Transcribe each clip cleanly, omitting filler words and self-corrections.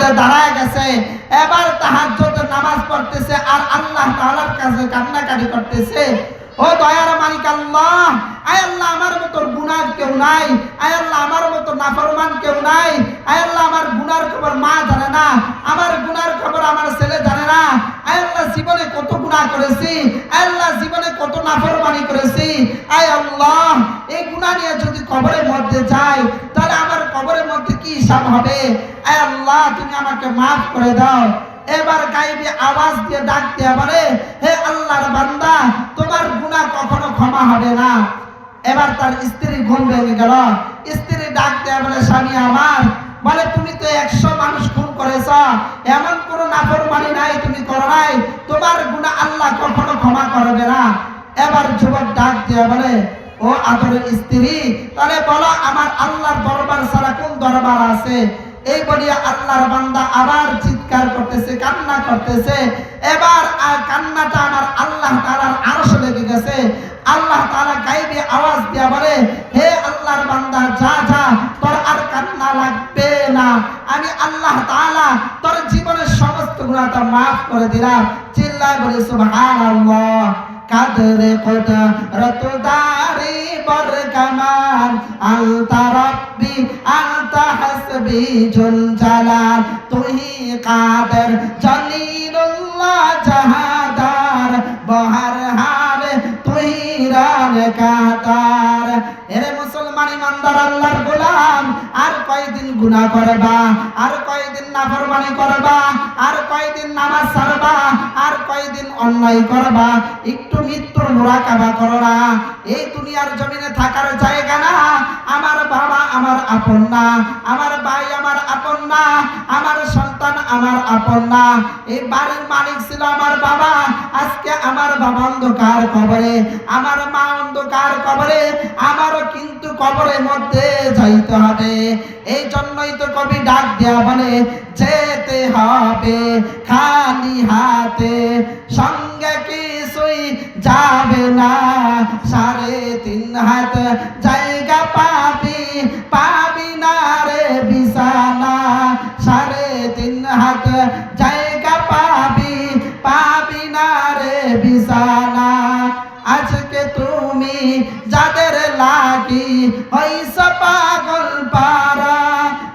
উঠে দাঁড়ায় গেছে, এবার তাহাজ্জুদের নামাজ পড়তেছে আর আল্লাহ তাআলার কাছে কান্নাকাটি করতেছে। ও দয়ার মালিক আল্লাহ, আয় আল্লাহ আমার মতো গুনাহ কেউ নাই, আয় আল্লাহ আমার মতো নাফরমান কেউ নাই, আয় আল্লাহ আমার গুনার খবর মা জানে না, আমার গুনার খবর আমার ছেলে জানে না, আয় আল্লাহ জীবনে কত গুনাহ করেছি, আয় আল্লাহ জীবনে কত নাফরমানি করেছি, আয় আল্লাহ এই গুনাহ নিয়ে যদি কবরের মধ্যে যাই তাহলে আমার কবরের মধ্যে কি হিসাব হবে, আয় আল্লাহ তুমি আমাকে মাফ করে দাও। এবার গায়েবী আওয়াজ দিয়ে ডাক দিয়ে বলে, হে আল্লাহর বান্দা, তোমার গুনাহ কখনো ক্ষমা হবে না। এবার তার স্ত্রী ঘুম ভেঙে গেল। স্ত্রী ডাক দিয়ে বলে, স্বামী আমার, বলে তুমি তো 100 মানুষ খুন করেছ, এমন কোনো নাফরমানি নাই তুমি করো নাই, তোমার গুনাহ আল্লাহ কখনো ক্ষমা করবে না। এবার যুবক ডাক দিয়ে বলে, ও আদরের স্ত্রী, তাহলে বলো আমার আল্লাহর দরবার ছাড়া কোন দরবার আছে? এই বলিয়া আল্লাহর বান্দা আবার চিৎকার করতেছে, কান্না করতেছে। এবার আর কান্নাটা আমার আল্লাহ তাআলার আরশে লেগে গেছে। আল্লাহ তাআলা গায়েবী আওয়াজ দিয়া বলে, হে আল্লাহর বান্দা, যা যা, তোর আর কান্না লাগবে না, আমি আল্লাহ তাআলা তোর জীবনের সমস্ত গুনাহটা মাফ করে দিলাম। চিল্লায় বলে সুবহানাল্লাহ। কাদরে কুদরত দারি বরকামান, আনতা রব্বি আনতা হাসবি জুল জালাল, তুহি কাদের জলিলুল্লাহ জাহাদার, বহর হার তুহি রান কাতার। এরে মুসলমান ইমানদার আল্লাহর গোলাম, আর কয়দিন গুনাহ করবা, আর কয়দিন নাফরমানি করবা, আর কয়দিন নামাজ ছাড়বা, আর কয়দিন অন্যায় করবা? একটু মৃত্যুর মুরাকাবা করো না। এই দুনিয়ার জমিনে থাকার জায়গা না। আমার বাবা আমার আপন না, আমার ভাই আমার আপন না, আমার সন্তান আমার আপন না। এই বাড়ির মালিক ছিল আমার বাবা, আজকে আমার বাবা অন্ধকার কবরে, আমার মা অন্ধকার কবরে, আমারও কিন্তু কবরের মধ্যে যাইতে হবে। এই জন্যই তো কবি ডাক দেয়া বলে, যেতে হবে খালি হাতে, সঙ্গে কিছুই যাবে না, 3.5 হাত জায়গা পাবি, পাবি না রে বিছানা, 3.5 হাত জায়গা পাবি, পাবি না রে বিছানা। আজকে তুমি যাদের লাগি হইছ পাগল পারা,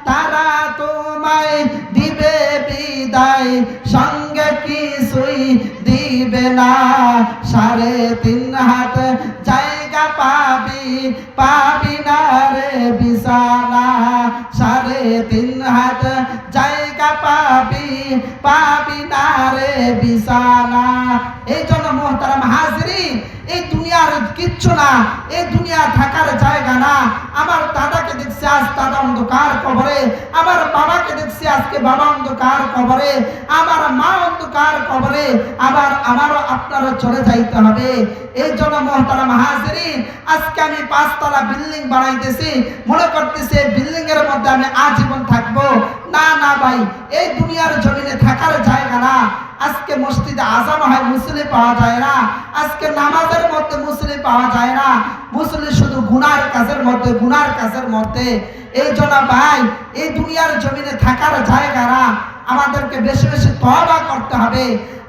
তারা তোমায় দিবে বিদায়, সঙ্গে কিছুই দিবে না, 3.5 হাত জায়গা পাবি, পাবি না রে বিছানা, 3.5 হাত জায়গা পাবি, পাবি না রে বিছানা। এই জন্য মোহতারাম হাজরিন, এই দুনিয়ার কিচ্ছু না, এই দুনিয়া থাকার জায়গা না। আমার দাদাকে দেখছি আজ দাদা অন্ধকার কবরে, আমার বাবাকে দেখছি আজকে বাবা অন্ধকার কবরে, আমার মা অন্ধকার কবরে, আবার আমারও আপনারও চলে যাইতে হবে। এই জন্য মোহতারাম হাজরিন, আজকে আমি 5 তলা বিল্ডিং বানাইতেছি, মনে করতেছি এই বিল্ডিং এর মধ্যে আমি আজীবন থাকবো। না না ভাই, এই দুনিয়ার জমিনে থাকার জায়গা না। আজকে মসজিদে আজান হয়, মুসল্লি পাওয়া যায় না। আজকে নামাজের মধ্যে মুসল্লি পাওয়া যায় না। মুসল্লি শুধু গুনার কাজের মধ্যে, গুনার কাজের মধ্যে। এই জন্য ভাই, এই দুনিয়ার জমিনে থাকার জায়গা না। আমাদেরকে বেশি বেশি তওবা করতে হবে।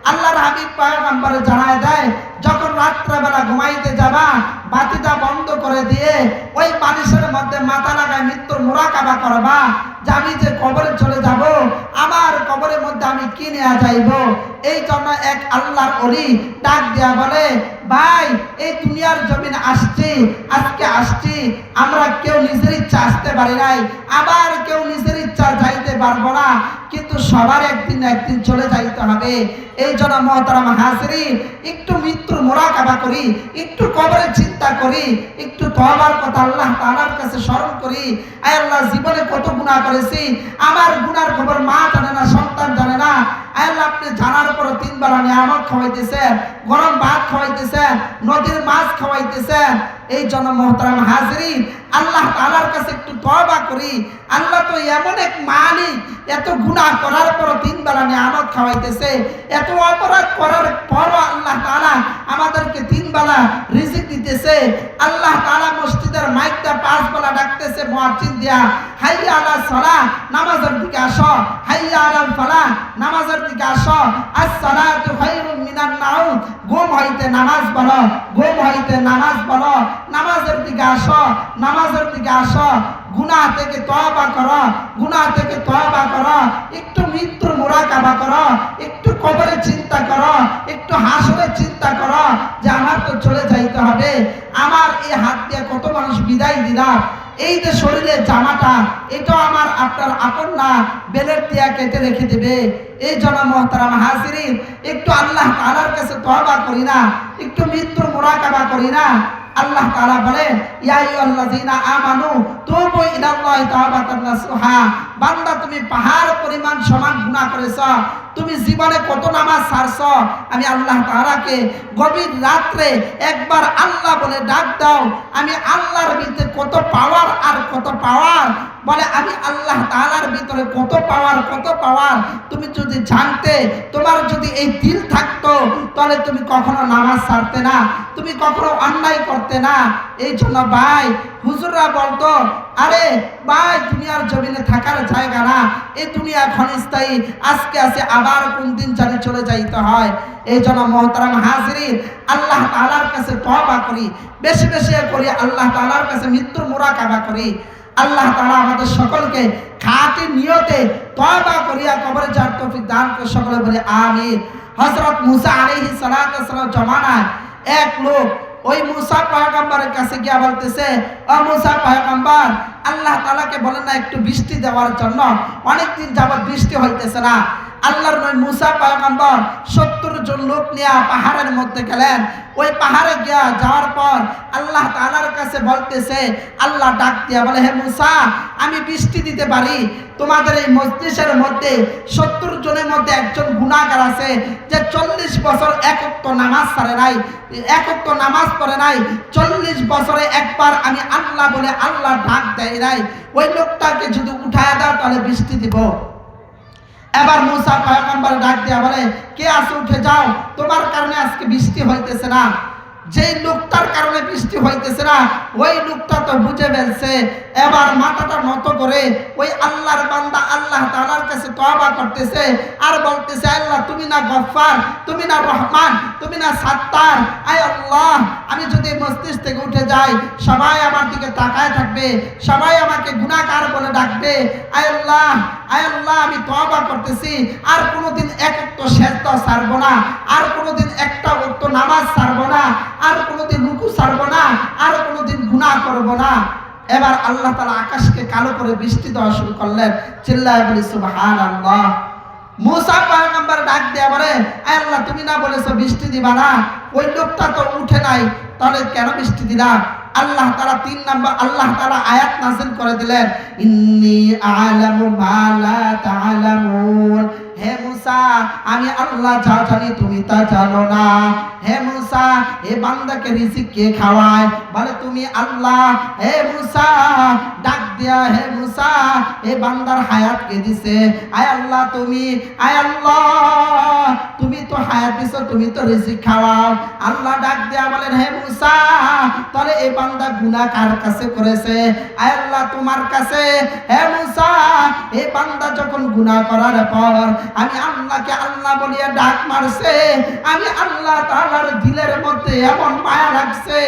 আল্লাহর হাবিব পয়গম্বর জানায় দেয়, যখন রাত্রেবেলা ঘুমাইতে যাবা, বাতিটা বন্ধ করে দিয়ে ওই বালিশের মধ্যে মাথা লাগায় মৃত্যুর মুরাকাবা করবা, যে আমি যে কবরে চলে যাব, আমার কবরের মধ্যে আমি কি নিয়ে যাইব। এই জন্য এক আল্লাহর ওলি ডাক দেয়া বলে, ভাই এই দুনিয়ার জমিনে আসছি, আজকে আসছি, আমরা কেউ নিজের ইচ্ছা আসতে পারি নাই, আবার কেউ নিজের ইচ্ছা যাইতে পারবো না, কিন্তু সবার একদিন না একদিন চলে যাইতে হবে। এই জন্য মুহতারাম হাজরিন, একটু মৃত্যুর মুরাকাবা করি, একটু কবরের চিন্তা করি, একটু তওবার কথা আল্লাহ তাআলার কাছে স্মরণ করি। আয় আল্লাহ, জীবনে কত গুনাহ করেছি, আমার গুনার খবর মা জানে না, সন্তান জানে না। আয় আল্লাহ, আপনি জানার পর 3 বেলা নিয়ামত খাওয়াইতেছেন, গরম ভাত খাওয়াইতেছেন, নদীর মাছ খাওয়াইতেছেন। এই জন্য মুহতারাম হাজরিন, আল্লাহ তাআলার কাছে একটু তওবা করি। আল্লাহ তো এমন এক মালিক, এত গুনাহ করার পর 3 বেলা নিয়ামত খাওয়াইতেছে, এত অপরাধ করার পরও আল্লাহ তাআলা আমাদেরকে 3 বেলা রিজিক দিতেছে। আল্লাহ তাআলা মসজিদের মাইকটা 5 বেলা ডাকতেছে মুয়াজ্জিন দিয়া, হাইয়া আলা সালাহ, নামাজের দিকে আসো, হাইয়া আলাল ফালাহ, নামাজের দিকে আসো, আস-সালাতু খায়রুম মিনান নাওম, ঘুম হইতে নামাজ পড়ো, ঘুম হইতে নামাজ পড়ো, নামাজের দিকে আসো, নামাজের দিকে আসো, গুনাহ থেকে তওবা করো, গুনাহ থেকে তওবা করো, একটু মৃত্যুর মুরাকাবা করো, একটু কবরের চিন্তা করো, একটু হাসরের চিন্তা করো যে আমার তো চলে যাইতে হবে। আমার এই হাত দিয়ে কত মানুষ বিদায় দিলাম, এই যে শরীরের জামাটা এটাও আমার আপনার আপন না, বেলের দিয়া কেটে রেখে দেবে। এই জন্য মুহতারাম হাজিরিন, একটু আল্লাহ তাআলার কাছে তওবা করি না, একটু মৃত্যুর মুরাকাবা করি না। আল্লাহ তাআলা বলেন, ইয়া আইয়ুহাল্লাযীনা আমানু তুবু ইলাল্লাহি তাওবাতান নাসুহা, বান্দা তুমি পাহাড় পরিমাণ সমান গুনাহ করেছো, তুমি জীবনে কত নামাজ ছাড়ছো, আমি আল্লাহ তাআলাকে গভীর রাত্রে একবার আল্লাহ বলে ডাক দাও, আমি আল্লাহর ভিতরে কত পাওয়ার আর কত পাওয়ার, বলে আমি আল্লাহ তাআলার ভিতরে কত পাওয়ার, কত পাওয়ার তুমি যদি জানতে, তোমার যদি এই দিল থাকতো, তাহলে তুমি কখনো নামাজ ছাড়তে না, তুমি কখনো অন্যায় করতে না। এই জন্য ভাই হুজুররা বলতো, আরে ভাই দুনিয়ার জমিনে থাকার জায়গা না, এই দুনিয়া ক্ষণস্থায়ী, আজকে আছে আবার কোন দিন জানি চলে যাইতে হয়। এই জন্য মুহতারাম হাজিরিন, আল্লাহ তাআলার কাছে তওবা করি, বেশি বেশি করি, আল্লাহ তাআলার কাছে মৃত্যুর মুরাকাবা করি। আল্লাহ তাআলা আমাদের সকলকে খাঁটি নিয়তে তওবা করিয়া কবরে যাওয়ার তৌফিক দান করে, সকলে বলে আমিন। হযরত মুসা আলাইহিস সালাতু ওয়াস সালাম জমানায় এক লোক ওই মুসা পয়গম্বরের কাছে গিয়া বলতেছে, ও মুসা পয়গম্বর, আল্লাহ তাআলাকে বলেন না একটু বৃষ্টি দেওয়ার জন্য, অনেকদিন যাবত বৃষ্টি হইতেছে না। আল্লাহর নবী মুসা পয়গম্বর 70 জন লোক নিয়ে পাহাড়ের মধ্যে গেলেন। ওই পাহাড়ে গিয়া যাওয়ার পর আল্লাহ তাআলার কাছে বলতেছে, আল্লাহ ডাক দিয়া বলে, হে মুসা, আমি বৃষ্টি দিতে পারি, তোমাদের এই মজলিসের মধ্যে 70 জনের মধ্যে একজন গুনাহগার আছে যে 40 বছর এক ওয়াক্ত নামাজ পড়ে নাই, এক ওয়াক্ত নামাজ পড়ে নাই, 40 বছরে একবার আমি আল্লাহ বলে আল্লাহ ডাক দেয় নাই, ওই লোকটাকে যদি উঠায় দাও তাহলে বৃষ্টি দিব। এবার মুসা পয়গম্বর ডাক দিয়া বলে, কে আছে উঠে যাও, তোমার কারণে আজকে বৃষ্টি হইতেছে না। যেই লোকটার কারণে বৃষ্টি হইতেছে না, ওই লোকটা তো বুঝে ফেলছে। এবার মাথাটা নত করে ওই আল্লাহর বান্দা আল্লাহ তাআলার কাছে তওবা করতেছে আর বলতেছে, আল্লাহ তুমি না গফফার, তুমি না রহমান, তুমি না সাত্তার, আয় আল্লাহ আমি যদি মসজিদ থেকে উঠে যাই সবাই আমার দিকে তাকায় থাকবে, সবাই আমাকে গুনাহগার বলে ডাকবে। আয় আল্লাহ আমি তওবা করতেছি, আর কোনোদিন এক ওয়াক্ত সেজদা ছাড়বো না, আর কোনোদিন একটা ওয়াক্ত নামাজ ছাড়বো না, আর কোনোদিন রুকু ছাড়বো না, আর কোনোদিন গুনাহ করব না। এবার আল্লাহ তাআলা আকাশকে কালো করে বৃষ্টি দেওয়া শুরু করলেন। চিল্লায় বলি সুবহানাল্লাহ। মুসা পয়গম্বর ডাক দিয়ে বলে, আয় আল্লাহ তুমি না বলেছো বৃষ্টি দিবা না, ওই লোকটা তো উঠে নাই, তাহলে কেন বৃষ্টি দিলা? আল্লাহ তাআলা 3 নম্বর আল্লাহ তাআলা আয়াত নাযিল করে দিলেন, ইন্নী আ'লামু মা লা তা'লামুন, হে মুসা আমি আল্লাহ যা জানি তুমি তা জানো না। হে মুসা এ বান্দাকে রিজিক কে খাওয়ায়? বলে তুমি আল্লাহ। হে মুসা ডাক দিয়া, হে মুসা এ বান্দার হায়াত কে দিছে? আয় আল্লাহ তুমি, আয় আল্লাহ তুমি তো হায়াত দিছো, তুমি তো রিজিক খাওয়াও। আল্লাহ ডাক দিয়া বলেন, হে মুসা তাহলে এই বান্দা গুনাহ কার কাছে করেছে? আয় আল্লাহ তোমার কাছে। হে মুসা এই বান্দা যখন গুনাহ করার পর আমি আল্লাহকে আল্লাহ বলিয়া ডাক মারছে, আমি আল্লাহ তাআলার দিলের মধ্যে এমন মায়া লাগছে,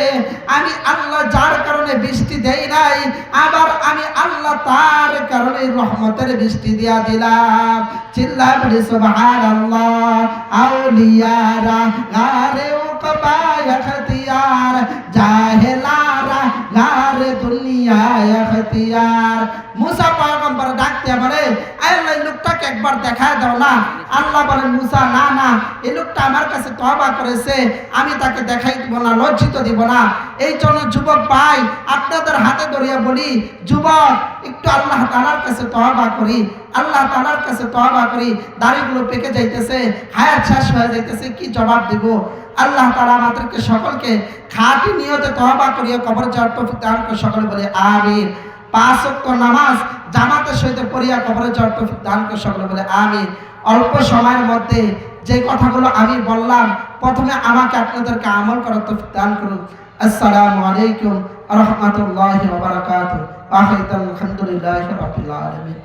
আমি আল্লাহ যার কারণে বৃষ্টি দেই নাই, আবার আমি আল্লাহ তার কারণে রহমতের বৃষ্টি দিয়া দিলাম। চিল্লায় বলি সুবহানাল্লাহ। আউলিয়ারা গারে উকবা ইখতিয়ার, জাহেলারা গারে দুনিয়া ইখতিয়ার। মুসা পয়গম্বর ডাক দিয়া বলে, আল্লাহ এই লোকটাকে একবার দেখায় দাও না। আল্লাহ বলেন, মুসা না না, এই লোকটা আমার কাছে তওবা করেছে, আমি তাকে দেখাই দিব না, লজ্জিত দিব না। এই জন্য যুবক ভাই আপনাদের হাতে ধরিয়া বলি, যুবক একটু আল্লাহ তাআলার কাছে তওবা করি, আল্লাহ তাআলার কাছে তওবা করি। দাড়িগুলো পেকে যাইতেছে, হায়াত শেষ হয়ে যাইতেছে, কি জবাব দিব? আল্লাহ তাআলা আমাদেরকে সকলকে খাঁটি নিয়তে তওবা করিয়া কবর যাওয়ার তৌফিক দান করে, সকলে বলে আমিন। 5 ওয়াক্ত নামাজ জামাতের সহিত পড়িয়া কবরে যাওয়ার তৌফিক দান করে, সকলে বলে আমিন। অল্প সময়ের মধ্যে যে কথাগুলো আমি বললাম, প্রথমে আমাকে আপনাদেরকে আমল করার তৌফিক দান করুন। আসসালামু আলাইকুম ওয়া রাহমাতুল্লাহি ওয়া বারাকাতুহু। আলহামদুলিল্লাহি রাব্বিল আলামিন।